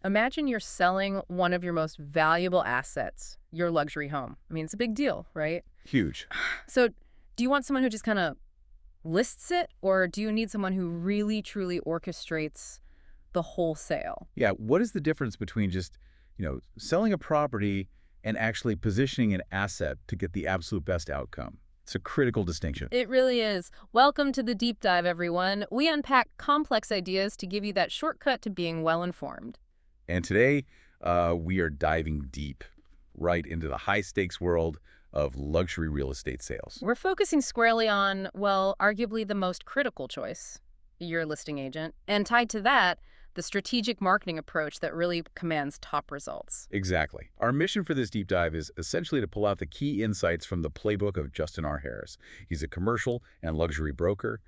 Imagine you're selling one of your most valuable assets, your luxury home. I mean, it's a big deal, right? Huge. So do you want someone who just kind of lists it, or do you need someone who really, truly orchestrates the whole sale? Yeah, what is the difference between just, selling a property and actually positioning an asset to get the absolute best outcome? It's a critical distinction. It really is. Welcome to the deep dive, everyone. We unpack complex ideas to give you that shortcut to being well-informed. And today, we are diving deep right into the high-stakes world of luxury real estate sales. We're focusing squarely on, well, arguably the most critical choice, your listing agent. And tied to that, the strategic marketing approach that really commands top results. Exactly. Our mission for this deep dive is essentially to pull out the key insights from the playbook of Justin R. Harris. He's a commercial and luxury broker,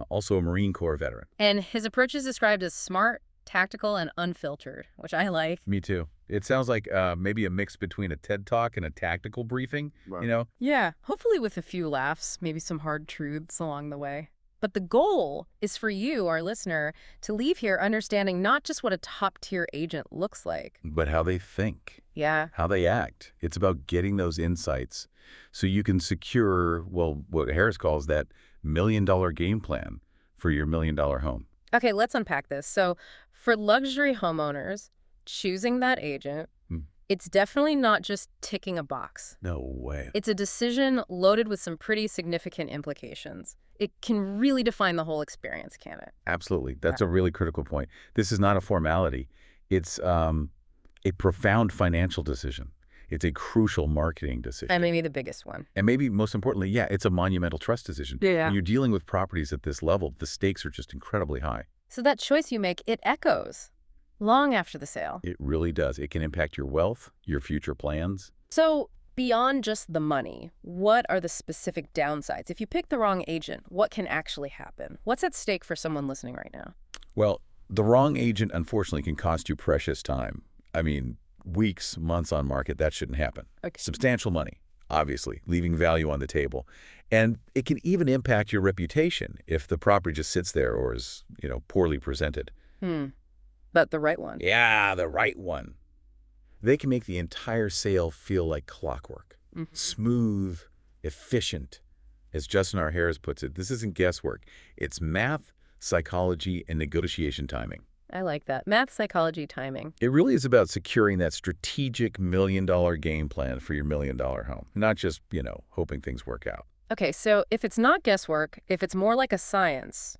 also a Marine Corps veteran. And his approach is described as smart, tactical, and unfiltered, which I like. Me too. It sounds like maybe a mix between a TED Talk and a tactical briefing, Right. Yeah, hopefully with a few laughs, maybe some hard truths along the way. But the goal is for you, our listener, to leave here understanding not just what a top-tier agent looks like. But how they think, Yeah, how they act. It's about getting those insights so you can secure, well, what Harris calls that million-dollar game plan for your million-dollar home. okay, let's unpack this. So for luxury homeowners, choosing that agent, it's definitely not just ticking a box. No way. It's a decision loaded with some pretty significant implications. It can really define the whole experience, can it? Absolutely. That's a really critical point. This is not a formality. It's a profound financial decision. It's a crucial marketing decision. And maybe the biggest one. And maybe most importantly, yeah, it's a monumental trust decision. Yeah. When you're dealing with properties at this level, the stakes are just incredibly high. So that choice you make, it echoes long after the sale. It really does. It can impact your wealth, your future plans. So beyond just the money, what are the specific downsides? If you pick the wrong agent, what can actually happen? What's at stake for someone listening right now? Well, the wrong agent, unfortunately, can cost you precious time. I mean, weeks, months on market, that shouldn't happen. Okay. Substantial money, obviously, leaving value on the table. And it can even impact your reputation if the property just sits there or is, poorly presented. But the right one. Yeah, the right one. They can make the entire sale feel like clockwork. Smooth, efficient. As Justin R. Harris puts it, this isn't guesswork. It's math, psychology, and negotiation timing. I like that. Math, psychology, timing. It really is about securing that strategic million-dollar game plan for your million-dollar home, not just, hoping things work out. Okay, so if it's not guesswork, if it's more like a science,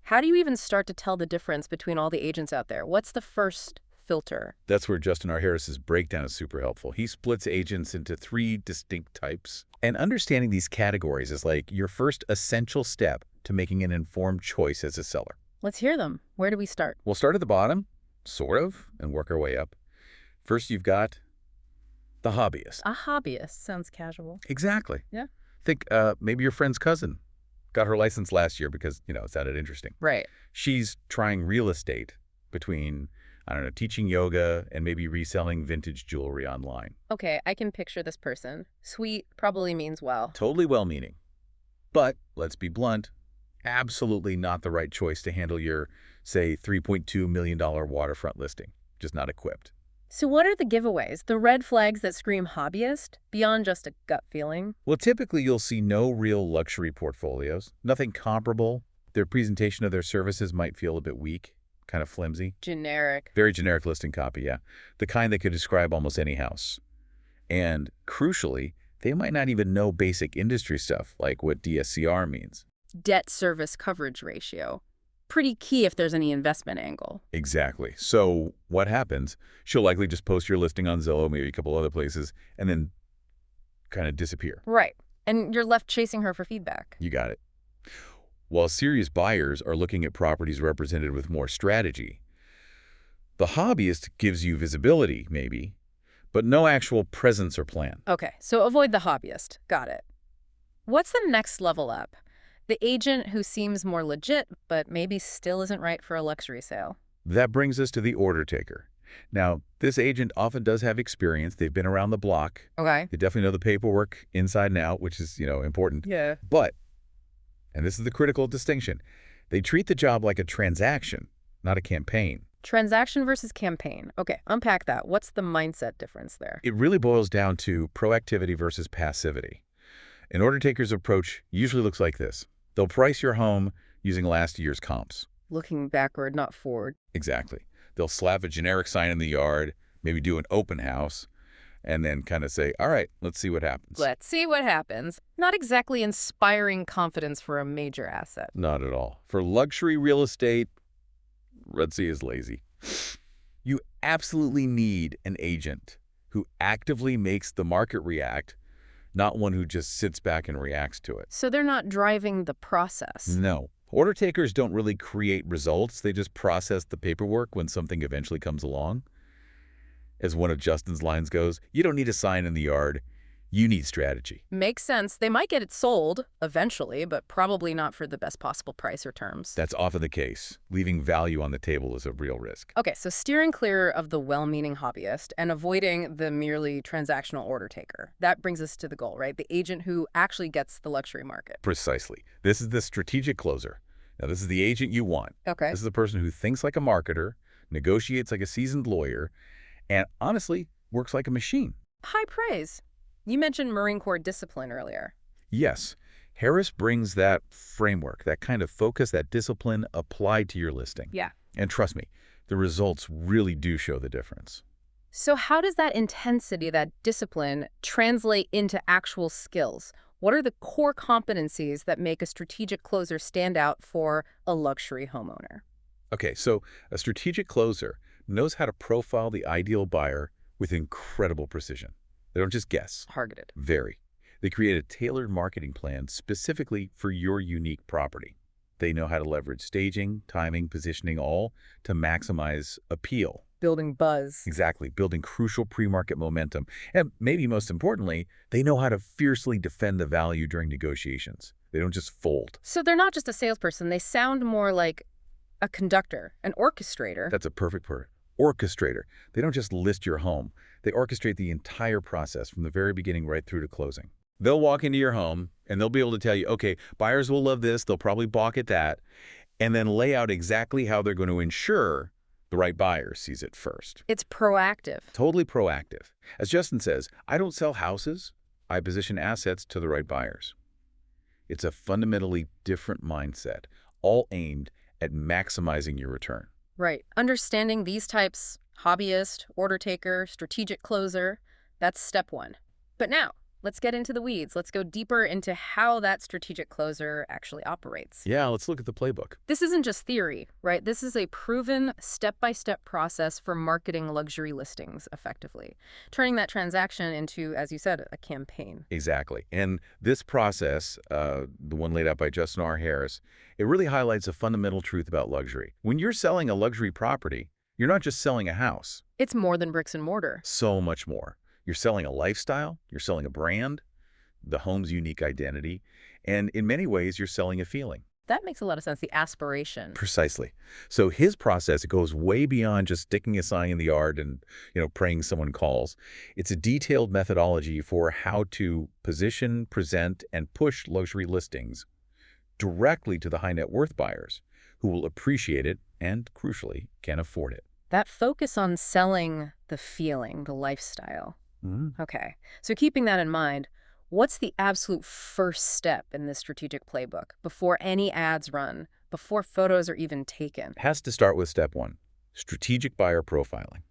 how do you even start to tell the difference between all the agents out there? What's the first filter? That's where Justin R. Harris's breakdown is super helpful. He splits agents into 3 distinct types. And understanding these categories is like your first essential step to making an informed choice as a seller. Let's hear them. Where do we start? We'll start at the bottom, sort of, and work our way up. First, you've got the hobbyist. A hobbyist. Sounds casual. Exactly. Yeah. Think maybe your friend's cousin got her license last year because, it sounded interesting. Right. She's trying real estate between, teaching yoga and maybe reselling vintage jewelry online. Okay, I can picture this person. Sweet probably means well. Totally well-meaning. But, let's be blunt, absolutely not the right choice to handle your, say, $3.2 million waterfront listing. Just not equipped. So what are the giveaways, the red flags that scream hobbyist, beyond just a gut feeling? Well, typically you'll see no real luxury portfolios, nothing comparable. Their presentation of their services might feel a bit weak, kind of flimsy. Generic. Very generic listing copy, yeah. The kind that could describe almost any house. And crucially, they might not even know basic industry stuff, like what DSCR means. Debt service coverage ratio. Pretty key if there's any investment angle. Exactly. So what happens? She'll likely just post your listing on Zillow, maybe a couple other places, and then kind of disappear. Right. And you're left chasing her for feedback. You got it. While serious buyers are looking at properties represented with more strategy, the hobbyist gives you visibility, maybe, but no actual presence or plan. Okay, so avoid the hobbyist. Got it. What's the next level up? The agent who seems more legit, but maybe still isn't right for a luxury sale. That brings us to the order taker. Now, this agent often does have experience. They've been around the block. Okay. They definitely know the paperwork inside and out, which is, important. Yeah. But, and this is the critical distinction, they treat the job like a transaction, not a campaign. Transaction versus campaign. Okay, unpack that. What's the mindset difference there? It really boils down to proactivity versus passivity. An order taker's approach usually looks like this. They'll price your home using last year's comps. Looking backward, not forward. Exactly. They'll slap a generic sign in the yard, maybe do an open house, and then kind of say, all right, let's see what happens. Let's see what happens. Not exactly inspiring confidence for a major asset. Not at all. For luxury real estate, Red Sea is lazy. You absolutely need an agent who actively makes the market react, not one who just sits back and reacts to it. So they're not driving the process. No. Order takers don't really create results. They just process the paperwork when something eventually comes along. As one of Justin's lines goes, you don't need a sign in the yard. You need strategy. Makes sense. They might get it sold eventually, but probably not for the best possible price or terms. That's often the case. Leaving value on the table is a real risk. Okay, so steering clear of the well-meaning hobbyist and avoiding the merely transactional order taker. That brings us to the goal, right? The agent who actually gets the luxury market. Precisely. This is the strategic closer. Now, this is the agent you want. Okay. This is the person who thinks like a marketer, negotiates like a seasoned lawyer, and honestly, works like a machine. High praise. You mentioned Marine Corps discipline earlier. Yes, Harris brings that framework, that kind of focus, that discipline applied to your listing. Yeah. And trust me, the results really do show the difference. So how does that intensity, that discipline, translate into actual skills? What are the core competencies that make a strategic closer stand out for a luxury homeowner? Okay, so a strategic closer knows how to profile the ideal buyer with incredible precision. They don't just guess. Targeted. Very. They create a tailored marketing plan specifically for your unique property. They know how to leverage staging, timing, positioning, all to maximize appeal. Building buzz. Exactly, building crucial pre-market momentum. And maybe most importantly, they know how to fiercely defend the value during negotiations. They don't just fold. So they're not just a salesperson. They sound more like a conductor, an orchestrator. That's a perfect word. Orchestrator. They don't just list your home. They orchestrate the entire process from the very beginning right through to closing. They'll walk into your home and they'll be able to tell you, okay, buyers will love this, they'll probably balk at that, and then lay out exactly how they're going to ensure the right buyer sees it first. It's proactive. Totally proactive. As Justin says, I don't sell houses, I position assets to the right buyers. It's a fundamentally different mindset, all aimed at maximizing your return. Right. Understanding these types, hobbyist, order taker, strategic closer, that's step one. But now, let's get into the weeds. Let's go deeper into how that strategic closer actually operates. Yeah, let's look at the playbook. This isn't just theory, right? This is a proven step-by-step process for marketing luxury listings effectively, turning that transaction into, as you said, a campaign. Exactly. And this process, the one laid out by Justin R. Harris, it really highlights a fundamental truth about luxury. When you're selling a luxury property, you're not just selling a house. It's more than bricks and mortar. So much more. You're selling a lifestyle, you're selling a brand, the home's unique identity, and in many ways, you're selling a feeling. That makes a lot of sense, the aspiration. Precisely. So his process, it goes way beyond just sticking a sign in the yard and, praying someone calls. It's a detailed methodology for how to position, present, and push luxury listings directly to the high net worth buyers who will appreciate it and, crucially, can afford it. That focus on selling the feeling, the lifestyle. Okay, so keeping that in mind, what's the absolute first step in this strategic playbook before any ads run, before photos are even taken? It has to start with step one, strategic buyer profiling.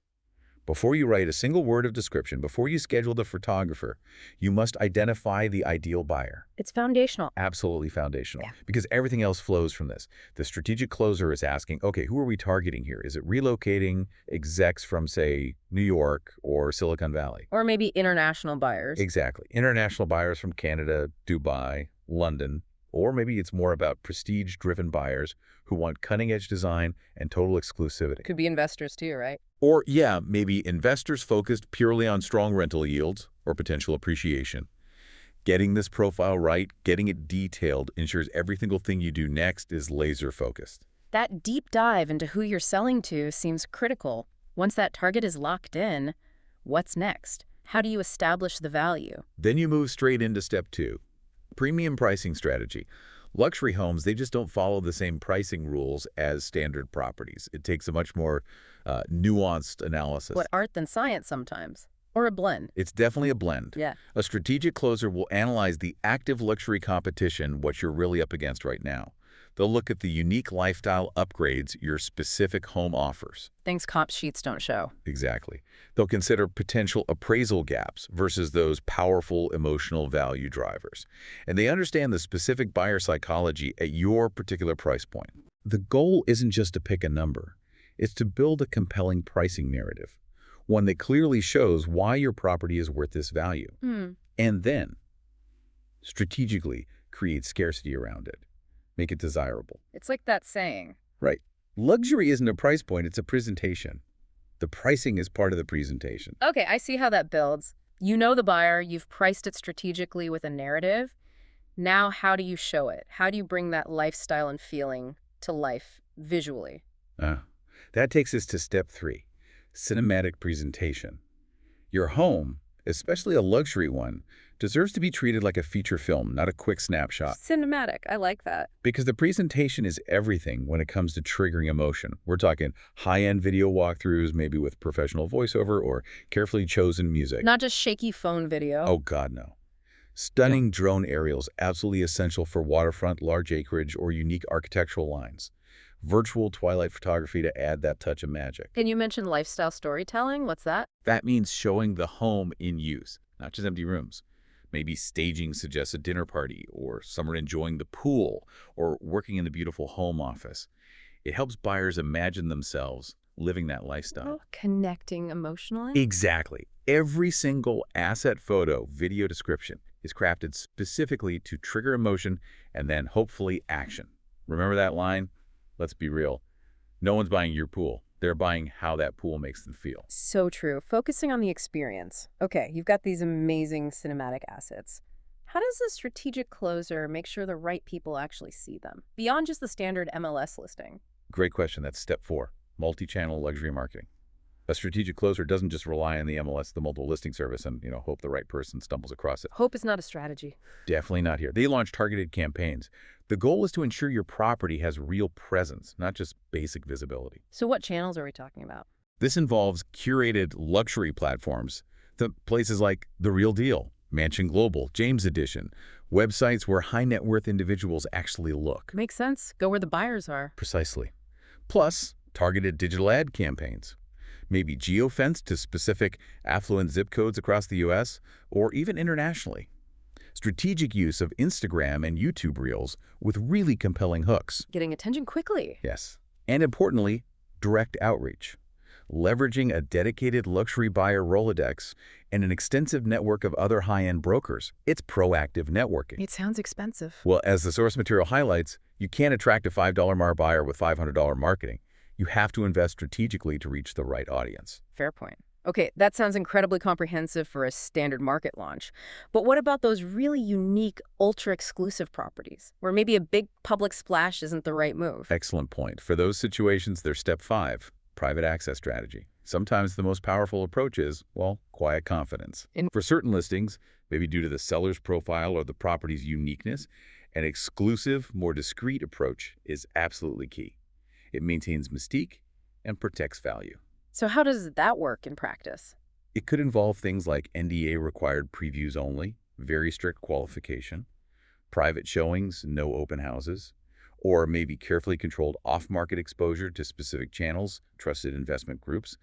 Before you write a single word of description, before you schedule the photographer, you must identify the ideal buyer. It's foundational. Absolutely foundational, Yeah. because everything else flows from this. The strategic closer is asking, okay, who are we targeting here? Is it relocating execs from, say, New York or Silicon Valley? Or maybe international buyers. Exactly. International buyers from Canada, Dubai, London, or maybe it's more about prestige-driven buyers who want cutting-edge design and total exclusivity. Could be investors too, right? Or, yeah, maybe investors focused purely on strong rental yields or potential appreciation. Getting this profile right, getting it detailed, ensures every single thing you do next is laser-focused. That deep dive into who you're selling to seems critical. Once that target is locked in, what's next? How do you establish the value? Then you move straight into step two, premium pricing strategy. Luxury homes, they just don't follow the same pricing rules as standard properties. It takes a much more nuanced analysis. What art than science sometimes. Or a blend. It's definitely a blend. Yeah. A strategic closer will analyze the active luxury competition, what you're really up against right now. They'll look at the unique lifestyle upgrades your specific home offers. Things comp sheets don't show. Exactly. They'll consider potential appraisal gaps versus those powerful emotional value drivers. And they understand the specific buyer psychology at your particular price point. The goal isn't just to pick a number. It's to build a compelling pricing narrative, one that clearly shows why your property is worth this value. And then, strategically, create scarcity around it. Make it desirable. It's like that saying. Right. Luxury isn't a price point, it's a presentation. The pricing is part of the presentation. Okay, I see how that builds. You know the buyer, you've priced it strategically with a narrative. Now, how do you show it? How do you bring that lifestyle and feeling to life visually? That takes us to step 3, cinematic presentation. Your home, especially a luxury one, deserves to be treated like a feature film, not a quick snapshot. Cinematic, I like that. Because the presentation is everything when it comes to triggering emotion. We're talking high-end video walkthroughs, maybe with professional voiceover or carefully chosen music. Not just shaky phone video. Oh, God, no. Stunning drone aerials, absolutely essential for waterfront, large acreage, or unique architectural lines. Virtual twilight photography to add that touch of magic. Can you mention lifestyle storytelling? What's that? That means showing the home in use, not just empty rooms. Maybe staging suggests a dinner party, or someone enjoying the pool, or working in the beautiful home office. It helps buyers imagine themselves living that lifestyle. Oh, connecting emotionally? Exactly. Every single asset photo, video description is crafted specifically to trigger emotion and then hopefully action. Remember that line? Let's be real. No one's buying your pool. They're buying how that pool makes them feel. So true. Focusing on the experience. Okay, you've got these amazing cinematic assets. How does a strategic closer make sure the right people actually see them, beyond just the standard MLS listing? Great question. That's step 4, multi-channel luxury marketing. A strategic closer doesn't just rely on the MLS, the multiple listing service, and hope the right person stumbles across it. Hope is not a strategy. Definitely not here. They launch targeted campaigns. The goal is to ensure your property has real presence, not just basic visibility. So what channels are we talking about? This involves curated luxury platforms, the places like The Real Deal, Mansion Global, James Edition, websites where high net worth individuals actually look. Makes sense. Go where the buyers are. Precisely. Plus, targeted digital ad campaigns. Maybe geofenced to specific affluent zip codes across the U.S., or even internationally. Strategic use of Instagram and YouTube Reels with really compelling hooks. Getting attention quickly. Yes. And importantly, direct outreach. Leveraging a dedicated luxury buyer Rolodex and an extensive network of other high-end brokers. It's proactive networking. It sounds expensive. Well, as the source material highlights, you can't attract a $5 MAR buyer with $500 marketing. You have to invest strategically to reach the right audience. Fair point. Okay, that sounds incredibly comprehensive for a standard market launch. But what about those really unique, ultra-exclusive properties, where maybe a big public splash isn't the right move? Excellent point. For those situations, there's step 5, private access strategy. Sometimes the most powerful approach is, well, quiet confidence. For certain listings, maybe due to the seller's profile or the property's uniqueness, an exclusive, more discreet approach is absolutely key. It maintains mystique and protects value. So how does that work in practice? It could involve things like NDA-required previews only, very strict qualification, private showings, no open houses, or maybe carefully controlled off-market exposure to specific channels, trusted investment groups,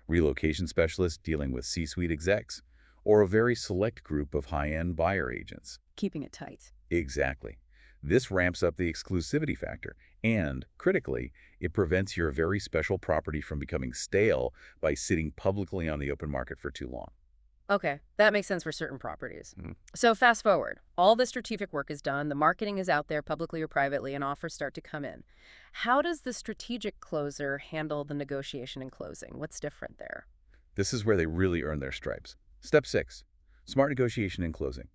relocation specialists dealing with C-suite execs, or a very select group of high-end buyer agents. Keeping it tight. Exactly. This ramps up the exclusivity factor, and, critically, it prevents your very special property from becoming stale by sitting publicly on the open market for too long. Okay, that makes sense for certain properties. So fast forward. All the strategic work is done, the marketing is out there publicly or privately, and offers start to come in. How does the strategic closer handle the negotiation and closing? What's different there? This is where they really earn their stripes. Step 6, smart negotiation and closing.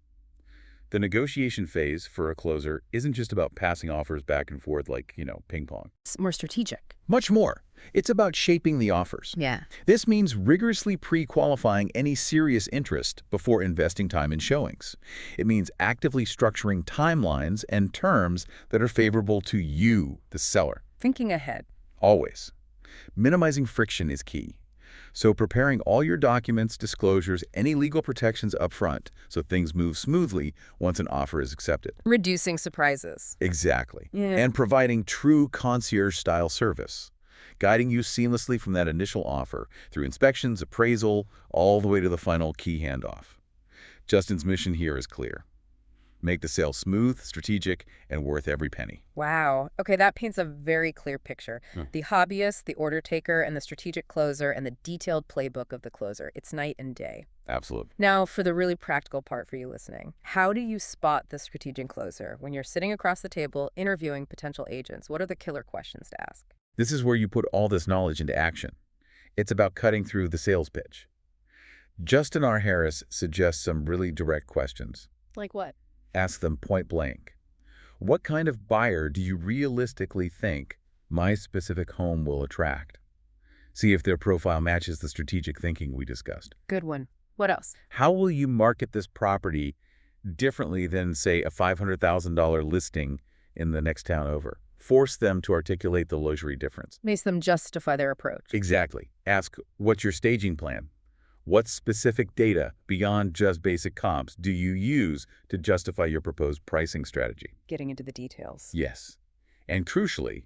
The negotiation phase for a closer isn't just about passing offers back and forth like, ping pong. It's more strategic. Much more. It's about shaping the offers. Yeah. This means rigorously pre-qualifying any serious interest before investing time in showings. It means actively structuring timelines and terms that are favorable to you, the seller. Thinking ahead. Always. Minimizing friction is key. So preparing all your documents, disclosures, any legal protections up front so things move smoothly once an offer is accepted. Reducing surprises. Exactly. Yeah. And providing true concierge-style service, guiding you seamlessly from that initial offer through inspections, appraisal, all the way to the final key handoff. Justin's mission here is clear. Make the sale smooth, strategic, and worth every penny. Wow. Okay, that paints a very clear picture. The hobbyist, the order taker, and the strategic closer, and the detailed playbook of the closer. It's night and day. Absolutely. Now, for the really practical part for you listening, how do you spot the strategic closer when you're sitting across the table interviewing potential agents? What are the killer questions to ask? This is where you put all this knowledge into action. It's about cutting through the sales pitch. Justin R. Harris suggests some really direct questions. Like what? Ask them point blank. What kind of buyer do you realistically think my specific home will attract? See if their profile matches the strategic thinking we discussed. Good one. What else? How will you market this property differently than, say, a $500,000 listing in the next town over? Force them to articulate the luxury difference. Makes them justify their approach. Exactly. Ask, what's your staging plan? What specific data, beyond just basic comps, do you use to justify your proposed pricing strategy? Getting into the details. Yes. And crucially,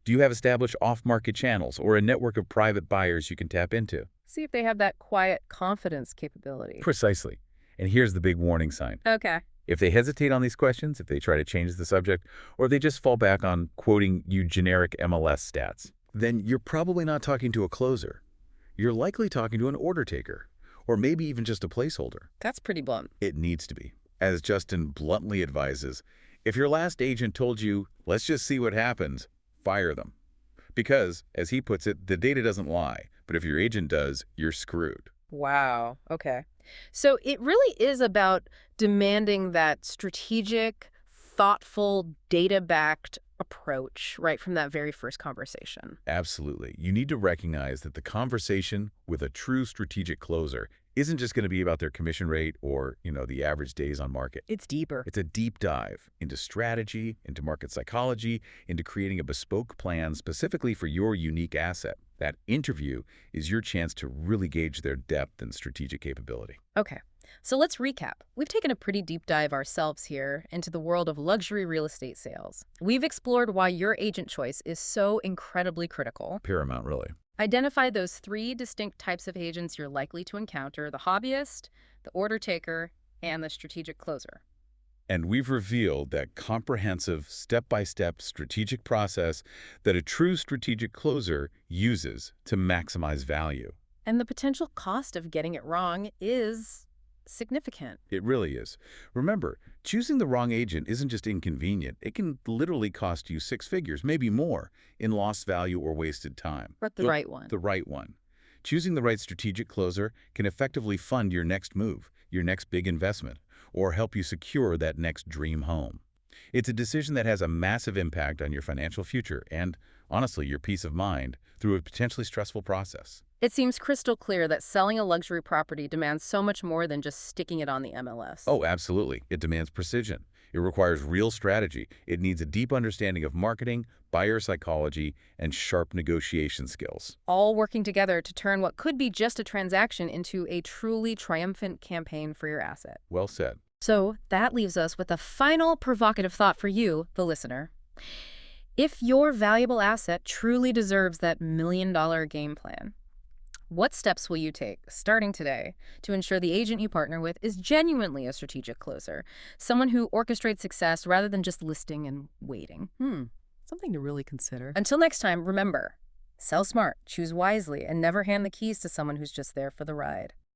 do you have established off-market channels or a network of private buyers you can tap into? See if they have that quiet confidence capability. Precisely. And here's the big warning sign. Okay. If they hesitate on these questions, if they try to change the subject, or they just fall back on quoting you generic MLS stats, then you're probably not talking to a closer. You're likely talking to an order taker, or maybe even just a placeholder. That's pretty blunt. It needs to be. As Justin bluntly advises, if your last agent told you, let's just see what happens, fire them. Because, as he puts it, the data doesn't lie, but if your agent does, you're screwed. Wow. Okay. So it really is about demanding that strategic, thoughtful, data-backed approach right from that very first conversation. Absolutely. You need to recognize that the conversation with a true strategic closer isn't just going to be about their commission rate or, the average days on market. It's deeper. It's a deep dive into strategy, into market psychology, into creating a bespoke plan specifically for your unique asset. That interview is your chance to really gauge their depth and strategic capability. Okay. So let's recap. We've taken a pretty deep dive ourselves here into the world of luxury real estate sales. We've explored why your agent choice is so incredibly critical. Paramount, really. Identify those 3 distinct types of agents you're likely to encounter: the hobbyist, the order taker, and the strategic closer. And we've revealed that comprehensive, step-by-step strategic process that a true strategic closer uses to maximize value. And the potential cost of getting it wrong is significant. It really is. Remember, choosing the wrong agent isn't just inconvenient. It can literally cost you 6 figures, maybe more, in lost value or wasted time. But the right one. The right one. Choosing the right strategic closer can effectively fund your next move, your next big investment, or help you secure that next dream home. It's a decision that has a massive impact on your financial future and, honestly, your peace of mind through a potentially stressful process. It seems crystal clear that selling a luxury property demands so much more than just sticking it on the MLS. Oh, absolutely. It demands precision. It requires real strategy. It needs a deep understanding of marketing, buyer psychology, and sharp negotiation skills. All working together to turn what could be just a transaction into a truly triumphant campaign for your asset. Well said. So that leaves us with a final provocative thought for you, the listener. If your valuable asset truly deserves that $1 million game plan, what steps will you take, starting today, to ensure the agent you partner with is genuinely a strategic closer, someone who orchestrates success rather than just listing and waiting? Something to really consider. Until next time, remember, sell smart, choose wisely, and never hand the keys to someone who's just there for the ride.